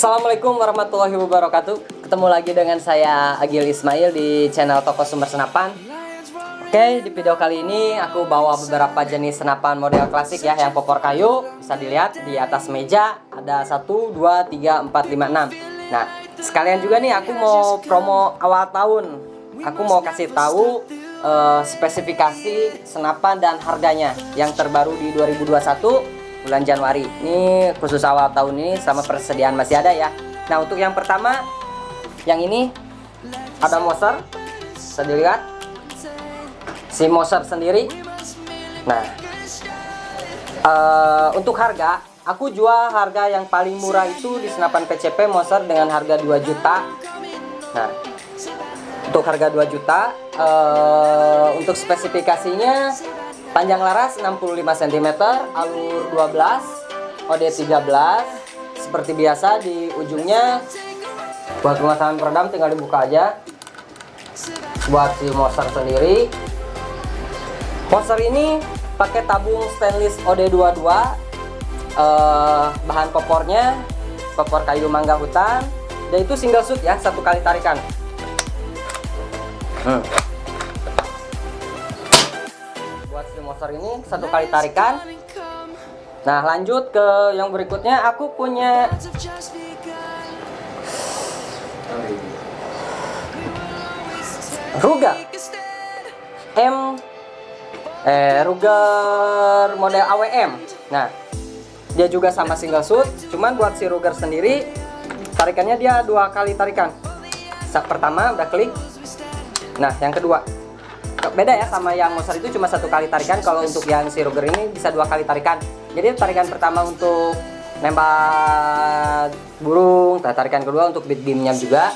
Assalamualaikum warahmatullahi wabarakatuh. Ketemu lagi dengan saya Agil Ismail di channel Toko Sumber Senapan. Oke, di video kali ini aku bawa beberapa jenis senapan model klasik ya, yang popor kayu. Bisa dilihat di atas meja ada 1, 2, 3, 4, 5, 6. Nah, sekalian juga nih aku mau promo awal tahun. Aku mau kasih tahu spesifikasi senapan dan harganya yang terbaru di 2021 bulan Januari. Ini khusus awal tahun ini, sama persediaan masih ada ya. Nah, untuk yang pertama, yang ini ada Moser, bisa dilihat si Moser sendiri. Nah, untuk harga, aku jual harga yang paling murah itu di senapan PCP Moser dengan harga 2 juta. Nah, untuk harga 2 juta, untuk spesifikasinya panjang laras 65 cm, alur 12, OD 13. Seperti biasa di ujungnya buat pemasangan peredam tinggal dibuka aja. Buat si Moser sendiri, Moser ini pakai tabung stainless OD 22. Bahan popornya popor kayu mangga hutan, dan itu single shoot ya, 1 kali tarikan. Buat si Moser ini 1 kali tarikan. Nah, lanjut ke yang berikutnya. Aku punya Ruger Ruger model AWM. Nah, dia juga sama single shoot, cuman buat si Ruger sendiri tarikannya dia 2 kali tarikan. Saat pertama udah klik. Nah, yang kedua beda ya, sama yang Moser itu cuma 1 kali tarikan. Kalau untuk yang si Ruger ini bisa 2 kali tarikan. Jadi tarikan pertama untuk nembak burung, tarikan kedua untuk beat beamnya juga.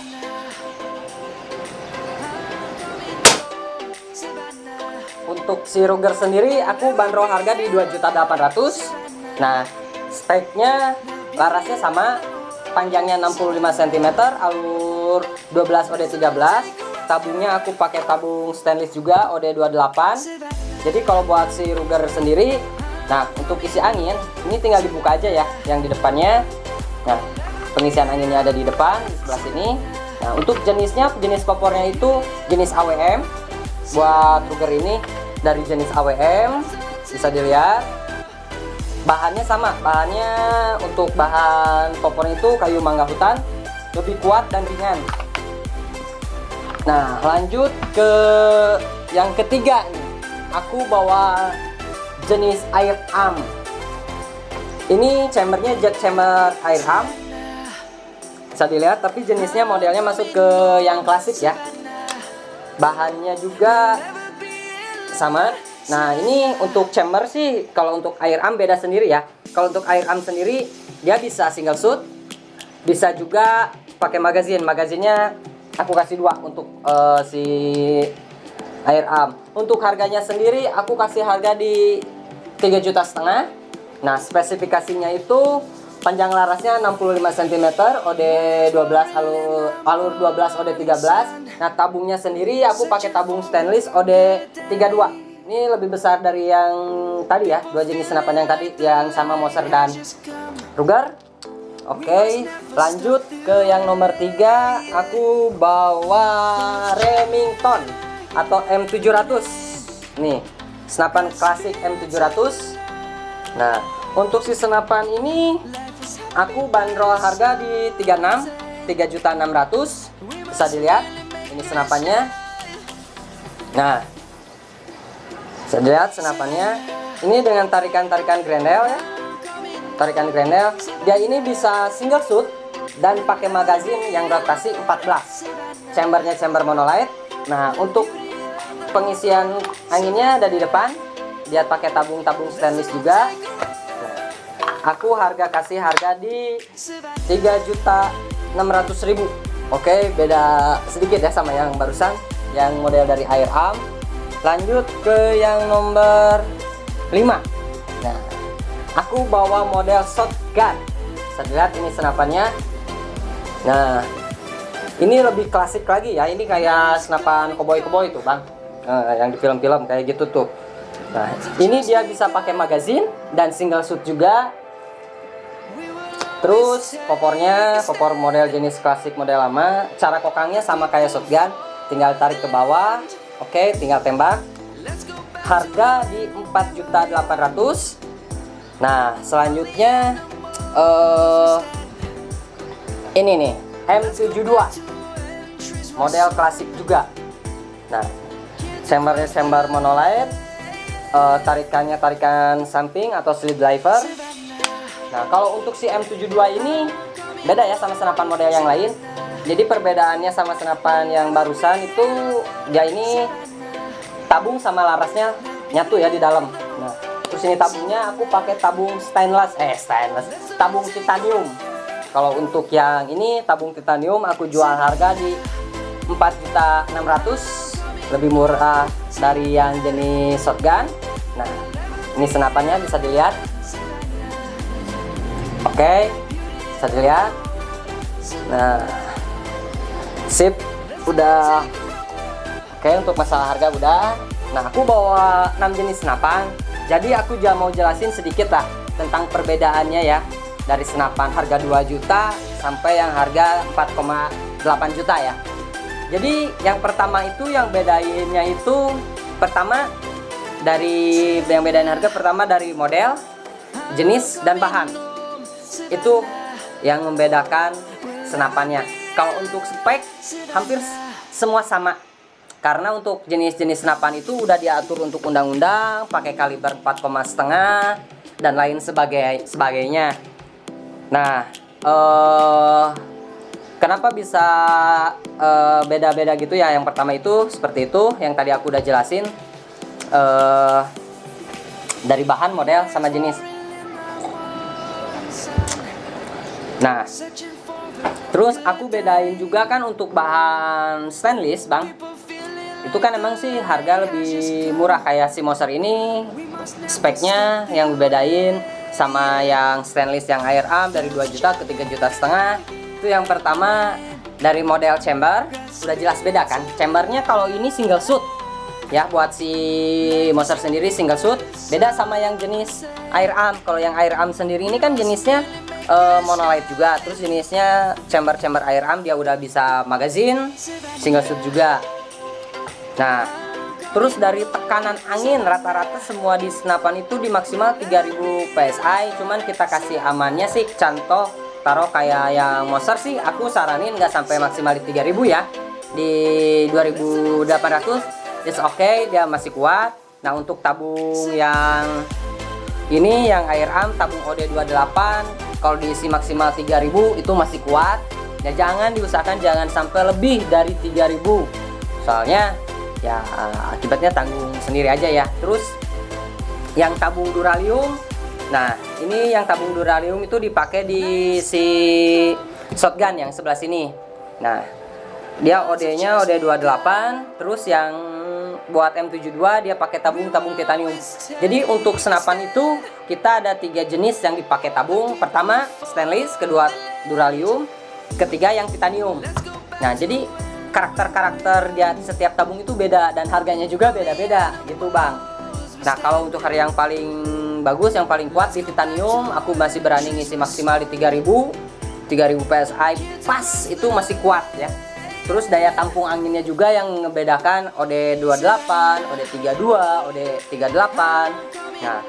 Untuk si Ruger sendiri aku bandrol harga di 2.800.000. Nah, speknya larasnya sama, panjangnya 65 cm, alur 12 OD 13. Tabungnya aku pakai tabung stainless juga OD 28. Jadi kalau buat si Ruger sendiri, nah untuk isi angin ini tinggal dibuka aja ya, yang di depannya. Nah, pengisian anginnya ada di depan di sebelah sini. Nah, untuk jenisnya, jenis popornya itu jenis AWM. Buat Ruger ini dari jenis AWM, bisa dilihat. Bahannya sama, bahannya untuk bahan popornya itu kayu mangga hutan, lebih kuat dan ringan. Nah, lanjut ke yang ketiga nih. Aku bawa jenis air arm. Ini chambernya jet chamber air arm, bisa dilihat, tapi jenisnya modelnya masuk ke yang klasik ya. Bahannya juga sama. Nah, ini untuk chamber sih, kalau untuk air arm beda sendiri ya. Kalau untuk air arm sendiri dia bisa single shoot, bisa juga pakai magazine. Magazinnya aku kasih 2 untuk si air arm. Untuk harganya sendiri aku kasih harga di 3,5 juta. Nah, spesifikasinya itu panjang larasnya 65 cm, OD 12, alur 12, OD 13. Nah, tabungnya sendiri aku pakai tabung stainless OD 32. Ini lebih besar dari yang tadi ya, 2 jenis senapan yang tadi, yang sama Moser dan Ruger. Oke, lanjut ke yang nomor 3. Aku bawa Remington atau M700. Nih, senapan klasik M700. Nah, untuk si senapan ini aku bandrol harga di 3.600.000. Bisa dilihat ini senapannya. Nah, bisa dilihat senapannya. Ini dengan tarikan-tarikan Grendel ya. Tarikan Grendel. Dia ini bisa single shoot dan pakai magazine yang rotasi 14. Chambernya chamber monolight. Nah, untuk pengisian anginnya ada di depan. Dia pakai tabung-tabung stainless juga. Nah, aku kasih harga di 3.600.000. Oke, beda sedikit ya sama yang barusan, yang model dari air arm. Lanjut ke yang nomor 5. Nah, aku bawa model shotgun. Bisa dilihat ini senapannya. Nah, ini lebih klasik lagi ya. Ini kayak senapan koboi-koboi tuh, Bang. Yang di film-film kayak gitu tuh. Nah, ini dia bisa pakai magazine dan single shoot juga. Terus popornya, popor model jenis klasik model lama. Cara kokangnya sama kayak shotgun, tinggal tarik ke bawah. Oke, tinggal tembak. Harga di 4.800.000. Nah, selanjutnya ini nih, M72 model klasik juga. Nah, chambernya chamber monolight, tarikannya tarikan samping atau slip driver. Nah, kalau untuk si M72 ini beda ya sama senapan model yang lain. Jadi perbedaannya sama senapan yang barusan itu, dia ini tabung sama larasnya nyatu ya di dalam. Nah, terus ini tabungnya aku pakai tabung stainless, tabung titanium. Kalau untuk yang ini tabung titanium aku jual harga di 4.600.000, lebih murah dari yang jenis shotgun. Nah, ini senapannya bisa dilihat. Oke, bisa dilihat. Nah, sip, udah. Oke, untuk masalah harga udah. Nah, aku bawa 6 jenis senapan. Jadi aku juga mau jelasin sedikit lah tentang perbedaannya ya. Dari senapan harga 2 juta sampai yang harga 4,8 juta ya. Jadi yang pertama itu yang bedainnya itu, pertama dari yang bedain harga, pertama dari model, jenis, dan bahan. Itu yang membedakan senapannya. Kalau untuk spek hampir semua sama. Karena untuk jenis-jenis senapan itu udah diatur untuk undang-undang, pakai kaliber 4,5 dan lain sebagainya. Nah, kenapa bisa beda-beda gitu ya? Yang pertama itu seperti itu, yang tadi aku udah jelasin, dari bahan, model, sama jenis. Nah, terus aku bedain juga kan untuk bahan stainless, Bang. Itu kan emang sih harga lebih murah, kayak si Moser ini speknya yang bedain sama yang stainless yang air arm dari 2 juta ke 3,5 juta. Itu yang pertama dari model chamber, udah jelas beda kan. Chambernya kalau ini single shoot ya, buat si Moser sendiri single shoot, beda sama yang jenis air arm. Kalau yang air arm sendiri ini kan jenisnya monolight juga, terus jenisnya chamber air arm, dia udah bisa magazine, single shoot juga. Nah, terus dari tekanan angin rata-rata semua di senapan itu di maksimal 3000 psi. Cuman kita kasih amannya sih, contoh taruh kayak yang Moser sih aku saranin nggak sampai maksimal di 3000 ya, di 2800 is okay, dia masih kuat. Nah, untuk tabung yang ini yang air arm, tabung OD28, kalau diisi maksimal 3000 itu masih kuat. Ya jangan diusahakan jangan sampai lebih dari 3000, soalnya ya akibatnya tanggung sendiri aja ya. Terus yang tabung duralium, nah ini yang tabung duralium itu dipakai di si shotgun yang sebelah sini. Nah, dia OD-nya OD28, terus yang buat M72 dia pakai tabung titanium. Jadi untuk senapan itu kita ada 3 jenis yang dipakai tabung. Pertama stainless, kedua duralium, ketiga yang titanium. Nah, jadi karakter dia setiap tabung itu beda dan harganya juga beda-beda gitu, Bang. Nah, kalau untuk harga yang paling bagus, yang paling kuat di titanium, aku masih berani ngisi maksimal di 3000 psi pas, itu masih kuat ya. Terus daya tampung anginnya juga yang ngebedakan OD28, OD32, OD38. Nah,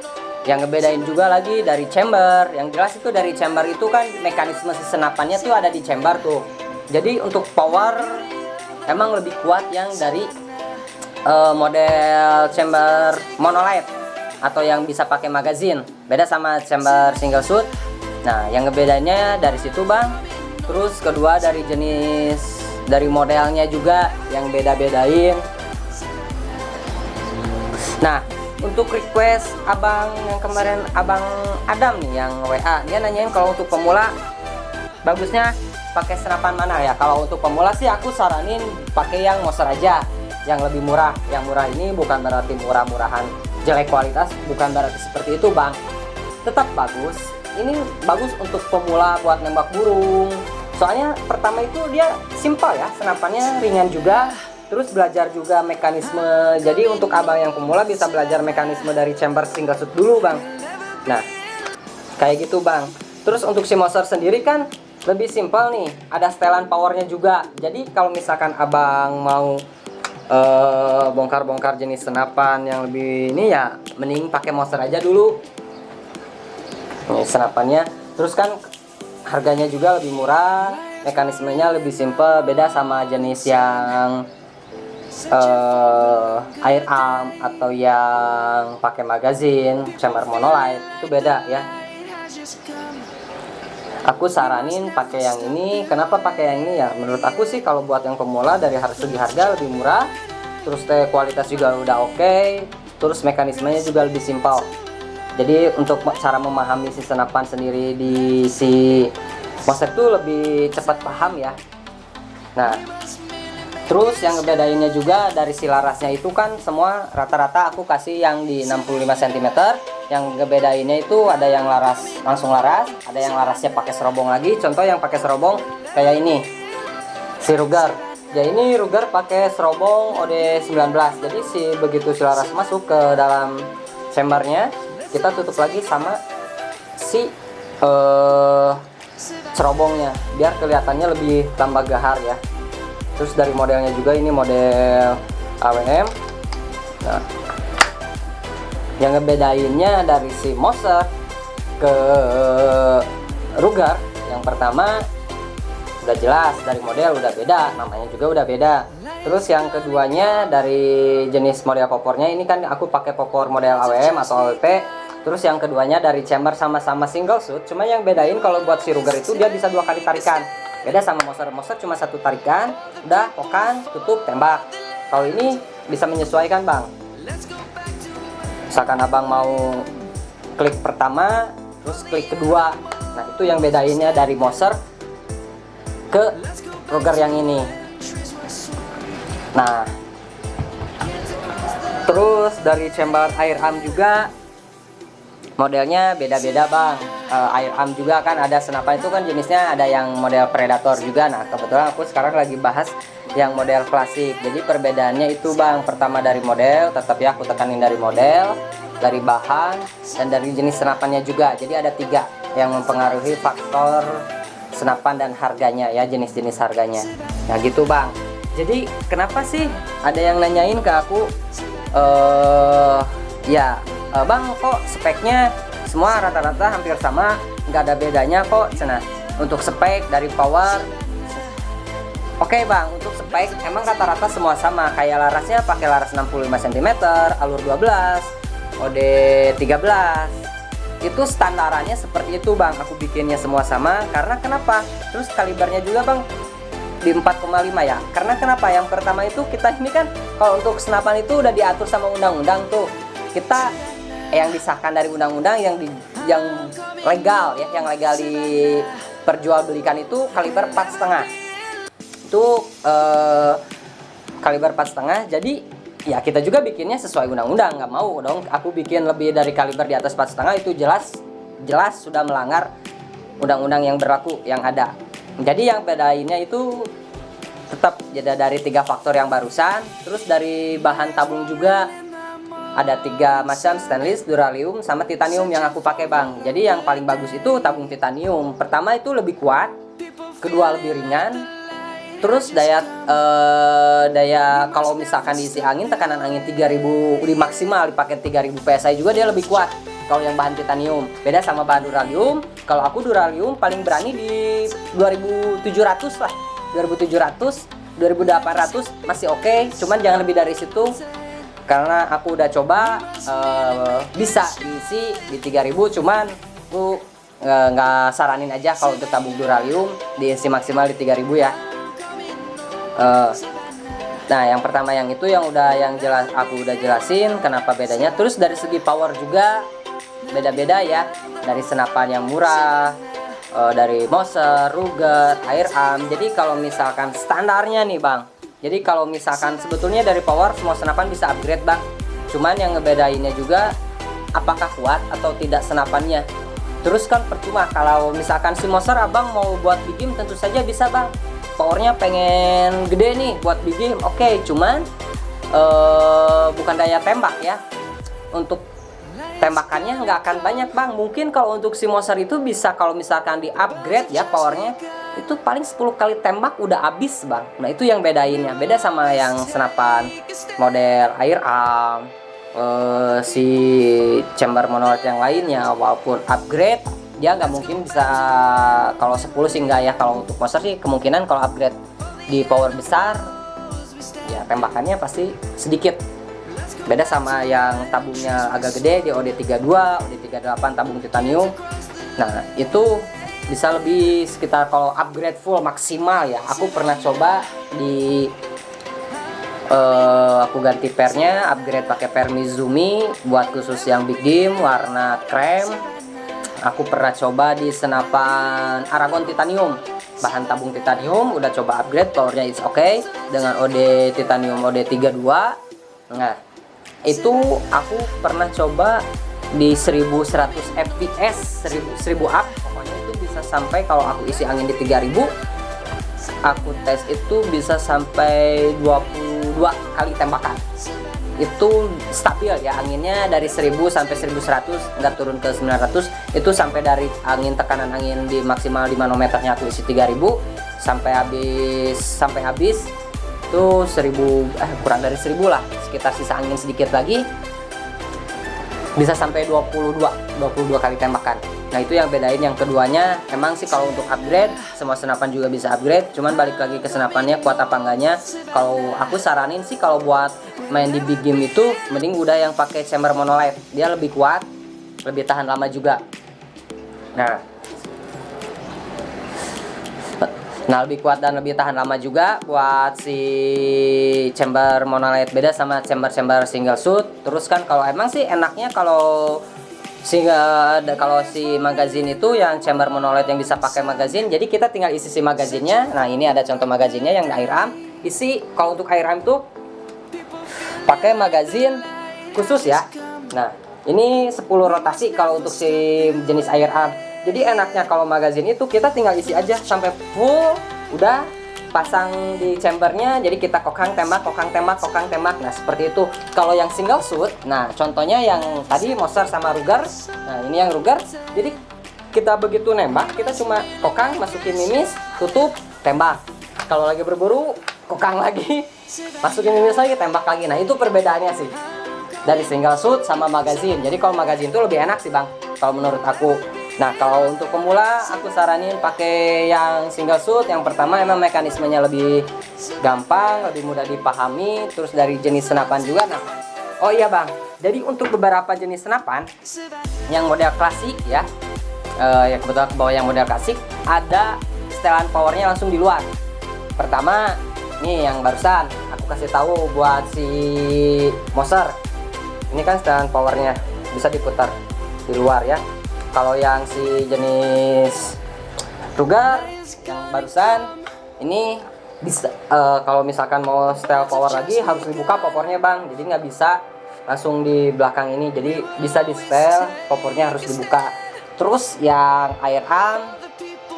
yang ngebedain juga lagi dari chamber. Yang jelas itu dari chamber itu kan mekanisme senapannya tuh ada di chamber tuh. Jadi untuk power emang lebih kuat yang dari model chamber monolight atau yang bisa pakai magazine. Beda sama chamber single shoot. Nah, yang ngebedainnya dari situ, Bang. Terus kedua dari jenis, dari modelnya juga yang beda-bedain. Nah, untuk request abang yang kemarin, abang Adam nih yang WA, dia nanyain kalau untuk pemula bagusnya pakai senapan mana ya. Kalau untuk pemula sih aku saranin pakai yang Moser aja, yang lebih murah. Yang murah ini bukan berarti murah-murahan jelek kualitas, bukan berarti seperti itu, Bang. Tetap bagus. Ini bagus untuk pemula buat nembak burung. Soalnya pertama itu dia simpel ya, senapannya ringan juga, terus belajar juga mekanisme. Jadi untuk abang yang pemula bisa belajar mekanisme dari chamber single shoot dulu, Bang. Nah, kayak gitu, Bang. Terus untuk si Moser sendiri kan lebih simpel nih, ada setelan powernya juga. Jadi kalau misalkan abang mau bongkar-bongkar jenis senapan yang lebih ini ya, mending pakai Moser aja dulu. Ini senapannya. Terus kan harganya juga lebih murah, mekanismenya lebih simple, beda sama jenis yang air arm atau yang pakai magazine chamber monolight, itu beda ya. Aku saranin pakai yang ini. Kenapa pakai yang ini ya? Menurut aku sih kalau buat yang pemula dari segi harga lebih murah, terus kualitas juga udah oke, terus mekanismenya juga lebih simpel. Jadi untuk cara memahami si senapan sendiri di si Moser tuh lebih cepat paham ya. Nah, terus yang ngebedainnya juga dari si larasnya itu kan semua rata-rata aku kasih yang di 65 cm. Yang ngebedainnya itu ada yang laras langsung laras, ada yang larasnya pakai serobong lagi. Contoh yang pakai serobong kayak ini, si Ruger. Ya ini Ruger pakai serobong OD19. Jadi begitu si laras masuk ke dalam chambernya, kita tutup lagi sama si serobongnya biar kelihatannya lebih tambah gahar ya. Terus dari modelnya juga ini model AWM. Nah, yang ngebedainnya dari si Moser ke Ruger, yang pertama udah jelas dari model udah beda, namanya juga udah beda. Terus yang keduanya dari jenis model popornya, ini kan aku pakai popor model AWM atau AWP. Terus yang keduanya dari chamber sama-sama single shoot, cuma yang bedain kalau buat si Ruger itu dia bisa 2 kali tarikan. Beda sama Moser. Moser cuma 1 tarikan, udah pokan, tutup, tembak. Kalau ini bisa menyesuaikan bang. Misalkan abang mau klik pertama, terus klik kedua. Nah itu yang bedainnya dari Moser ke Ruger yang ini. Nah, terus dari chamber air arm juga modelnya beda-beda bang. Air arm juga kan ada senapan itu kan jenisnya ada yang model Predator juga. Nah kebetulan aku sekarang lagi bahas yang model klasik. Jadi perbedaannya itu bang, pertama dari model, tetap ya aku tekanin dari model, dari bahan, dan dari jenis senapannya juga. Jadi ada 3 yang mempengaruhi faktor senapan dan harganya ya, jenis-jenis harganya. Nah gitu bang. Jadi kenapa sih ada yang nanyain ke aku, bang kok speknya semua rata-rata hampir sama, nggak ada bedanya kok. Nah untuk spek dari power, oke bang, untuk spek emang rata-rata semua sama. Kayak larasnya pakai laras 65 cm, alur 12, OD 13, itu standarannya seperti itu bang. Aku bikinnya semua sama karena kenapa? Terus kalibernya juga bang di 4,5 ya. Karena kenapa? Yang pertama itu kita ini kan kalau untuk senapan itu udah diatur sama undang-undang tuh. Kita yang disahkan dari undang-undang yang legal ya, yang legal diperjualbelikan itu kaliber 4,5. Itu kaliber 4,5. Jadi ya kita juga bikinnya sesuai undang-undang. Nggak mau dong aku bikin lebih dari kaliber di atas 4,5, itu jelas sudah melanggar undang-undang yang berlaku yang ada. Jadi yang bedainnya itu tetap jadi dari 3 faktor yang barusan. Terus dari bahan tabung juga ada 3 macam, stainless, duralium, sama titanium yang aku pakai bang. Jadi yang paling bagus itu tabung titanium. Pertama itu lebih kuat, kedua lebih ringan. Terus daya kalau misalkan diisi angin, tekanan angin 3000 di maksimal dipakai 3000 PSI juga dia lebih kuat. Kalau yang bahan titanium beda sama bahan duralium. Kalau aku duralium paling berani di 2700 lah, 2700, 2800 masih oke. Cuman jangan lebih dari situ. Karena aku udah coba bisa diisi di 3000, cuman aku nggak saranin aja kalau untuk tabung duralium diisi maksimal di 3000 ya. Nah yang pertama yang itu yang aku udah jelasin kenapa bedanya. Terus dari segi power juga beda-beda ya, dari senapan yang murah, dari Moser, Ruger, air arm. Jadi kalau misalkan standarnya nih bang, jadi kalau misalkan sebetulnya dari power semua senapan bisa upgrade bang. Cuman yang ngebedainnya juga apakah kuat atau tidak senapannya. Terus kan percuma kalau misalkan si Moser abang mau buat big game tentu saja bisa bang. Powernya pengen gede nih buat big game, oke. Cuman bukan daya tembak ya. Untuk tembakannya nggak akan banyak bang. Mungkin kalau untuk si Moser itu bisa kalau misalkan di upgrade ya powernya itu paling 10 kali tembak udah habis bang. Nah itu yang bedainnya, beda sama yang senapan model Air Arm, si chamber monolith yang lainnya. Walaupun upgrade dia nggak mungkin bisa, kalau 10 sih enggak ya. Kalau untuk Moser sih kemungkinan kalau upgrade di power besar ya tembakannya pasti sedikit. Beda sama yang tabungnya agak gede di OD32, OD38 tabung titanium. Nah itu bisa lebih sekitar, kalau upgrade full maksimal ya, aku pernah coba di aku ganti pernya, upgrade pakai per Mizumi buat khusus yang big game warna krem. Aku pernah coba di senapan Aragon titanium, bahan tabung titanium, udah coba upgrade, powernya it's okay dengan OD titanium OD32. Nah itu aku pernah coba di 1100 fps, 1000 up pokoknya, itu bisa sampai kalau aku isi angin di 3000, aku tes itu bisa sampai 22 kali tembakan. Itu stabil ya anginnya, dari 1000 sampai 1100, nggak turun ke 900. Itu sampai dari angin, tekanan angin di maksimal di manometernya aku isi 3000 sampai habis itu 1000, kurang dari 1000 lah, sekitar sisa angin sedikit lagi, bisa sampai 22 kali tembakan. Nah itu yang bedain. Yang keduanya emang sih kalau untuk upgrade semua senapan juga bisa upgrade, cuman balik lagi ke senapannya kuat apa enggaknya. Kalau aku saranin sih kalau buat main di big game itu mending udah yang pakai chamber monolith, dia lebih kuat, lebih tahan lama juga. Nah lebih kuat dan lebih tahan lama juga buat si chamber monolith, beda sama chamber single shoot. Terus kan kalau emang sih enaknya kalau si magazine itu yang chamber monolith yang bisa pakai magazine, jadi kita tinggal isi si magazinnya. Nah ini ada contoh magazinnya yang Air Arm isi. Kalau untuk Air Arm tuh pakai magazine khusus ya. Nah ini 10 rotasi kalau untuk si jenis Air Arm. Jadi enaknya kalau magazine itu kita tinggal isi aja sampai full, udah pasang di chambernya, jadi kita kokang tembak. Nah seperti itu. Kalau yang single shoot, nah contohnya yang tadi Moser sama Ruger. Nah ini yang Ruger, jadi kita begitu nembak kita cuma kokang, masukin mimis, tutup, tembak. Kalau lagi berburu, kokang lagi, masukin mimis lagi, tembak lagi. Nah itu perbedaannya sih dari single shoot sama magazine. Jadi kalau magazine itu lebih enak sih bang, kalau menurut aku. Nah kalau untuk pemula aku saranin pakai yang single shoot. Yang pertama emang mekanismenya lebih gampang, lebih mudah dipahami. Terus dari jenis senapan juga. Nah oh iya bang, jadi untuk beberapa jenis senapan yang model klasik ya, ya kebetulan ke bawah yang model klasik, ada setelan powernya langsung di luar. Pertama nih yang barusan aku kasih tahu buat si Moser, ini kan setelan powernya bisa diputar di luar ya. Kalau yang si jenis Ruger yang barusan ini bisa, kalau misalkan mau setel power lagi harus dibuka popornya bang, jadi nggak bisa langsung di belakang ini, jadi bisa di setel popornya harus dibuka. Terus yang Air Arm,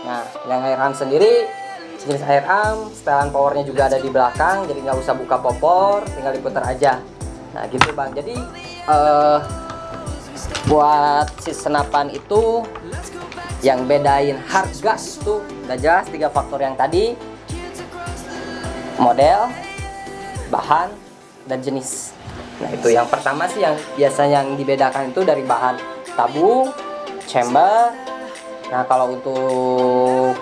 nah yang Air Arm sendiri jenis Air Arm setelan powernya juga ada di belakang, jadi nggak usah buka popor, tinggal diputar aja. Nah gitu bang. Jadi buat si senapan itu yang bedain harga itu udah jelas 3 faktor yang tadi: model, bahan, dan jenis. Nah itu yang pertama sih yang biasanya yang dibedakan itu dari bahan, tabung, chamber. Nah kalau untuk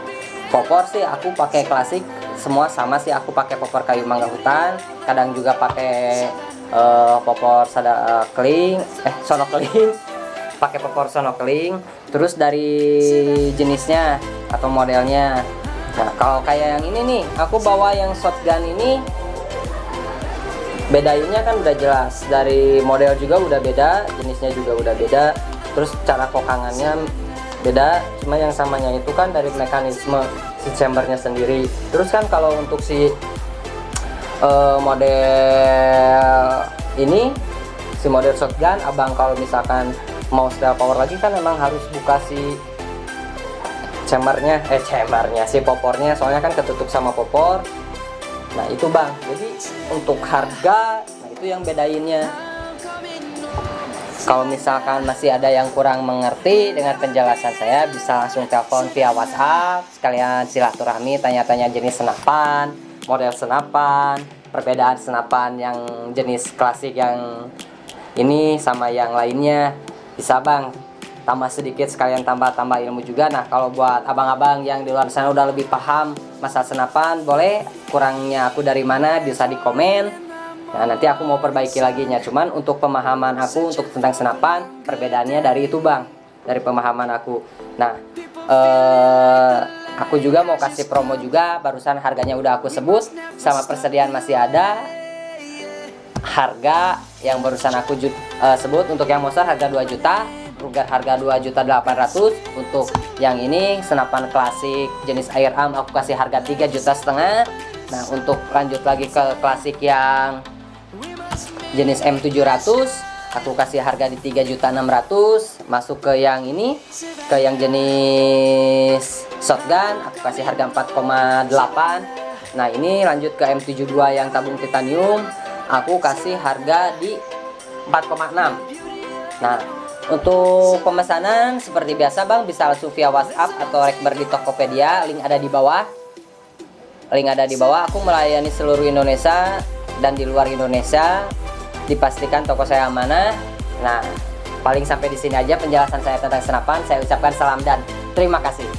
popor sih aku pakai klasik semua sama sih, aku pakai popor kayu mangga hutan, kadang juga pakai popor sonokeling, pakai popor sonokeling. Terus dari jenisnya atau modelnya. Nah kalau kayak yang ini nih, aku bawa yang shotgun ini, bedainnya kan udah jelas, dari model juga udah beda, jenisnya juga udah beda, terus cara kokangannya beda. Cuma yang samanya itu kan dari mekanisme si chambernya sendiri. Terus kan kalau untuk si model ini, si model shotgun, abang kalau misalkan mau setel power lagi kan memang harus buka si chambernya si popornya, soalnya kan ketutup sama popor. Nah itu bang, jadi untuk harga, nah itu yang bedainnya. Kalau misalkan masih ada yang kurang mengerti dengan penjelasan saya, bisa langsung telepon via WhatsApp, sekalian silaturahmi, tanya-tanya jenis senapan, model senapan, perbedaan senapan yang jenis klasik yang ini sama yang lainnya. Bisa bang, tambah sedikit sekalian tambah ilmu juga. Nah kalau buat abang-abang yang di luar sana udah lebih paham masalah senapan, boleh kurangnya aku dari mana bisa di komen. Nah nanti aku mau perbaiki lagi nya. Cuman untuk pemahaman aku untuk tentang senapan, perbedaannya dari itu bang, dari pemahaman aku. Nah aku juga mau kasih promo juga, barusan harganya udah aku sebut, sama persediaan masih ada. Harga yang barusan aku sebut untuk yang monster harga 2 juta, Ruger harga 2.800.000. Untuk yang ini senapan klasik jenis Airarm aku kasih harga 3,5 juta. Nah untuk lanjut lagi ke klasik yang jenis M700 aku kasih harga di 3.600.000. Masuk ke yang ini, ke yang jenis shotgun aku kasih harga 4,8. Nah ini lanjut ke M72 yang tabung titanium, aku kasih harga di 4,6. Nah untuk pemesanan seperti biasa bang, bisa langsung via WhatsApp atau rekber di Tokopedia, link ada di bawah. Aku melayani seluruh Indonesia dan di luar Indonesia. Dipastikan toko saya amanah. Nah, paling sampai di sini aja penjelasan saya tentang senapan. Saya ucapkan salam dan terima kasih.